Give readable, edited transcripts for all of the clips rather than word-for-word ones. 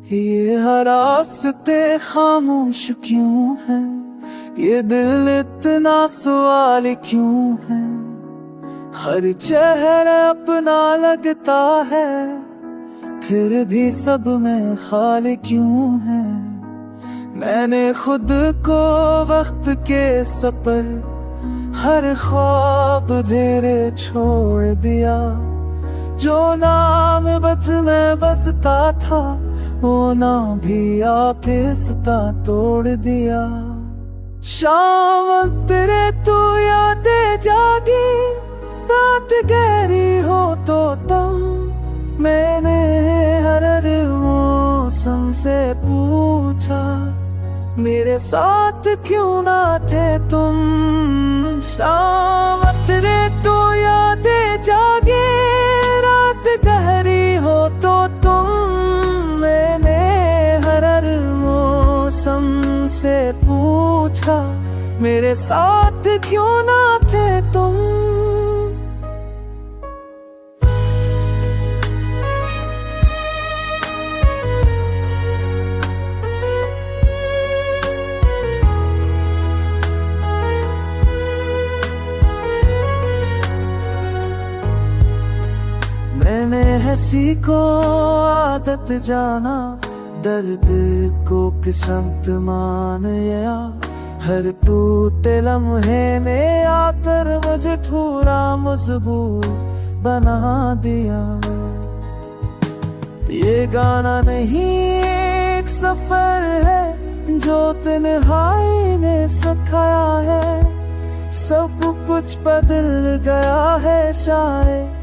ये हर रास्ते खामोश क्यों है, ये दिल इतना सवाल क्यों है। हर चेहरा अपना लगता है, फिर भी सब में खाली क्यों है। मैंने खुद को वक्त के सफर, हर ख्वाब धीरे छोड़ दिया। जो नाम बद में बसता था, वो नाम भी आपिस्ता तोड़ दिया। शाम तेरे तो यादें जागी, रात गहरी हो तो तुम। मैंने हर मौसम से पूछा, मेरे साथ क्यों ना थे तुम। शाम तेरे तो यादें जागे, रात गहरी हो तो तुम। मैंने हर मौसम से पूछा, मेरे साथ क्यों ना थे तुम। मैंने हंसी को आदत जाना, दर्द को किस्मत मान लिया। हर टूटे लम्हे ने आकर मुझे ठूरा मजबूत बना दिया। ये गाना नहीं एक सफर है, जो तन्हाई ने सिखाया है। सब कुछ बदल गया है शायद,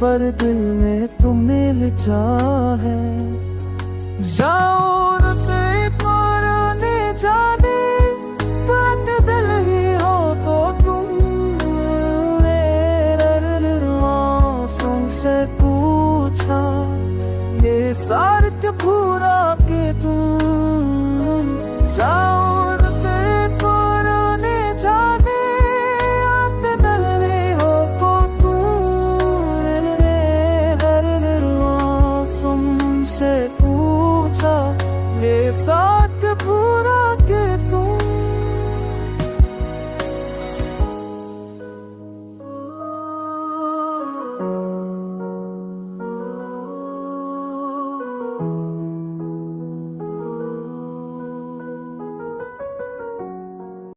पर दिल में तुम मिल जाए। जाओ पुराने जाने, बात दिल ही हो तो तुम। मौसम से पूछा, ये सार्क पूरा के तुम। जाओ पुराने जाने, बात दिल ही हो तो तुम। मौसम से पूछा, ये साथ पूरा के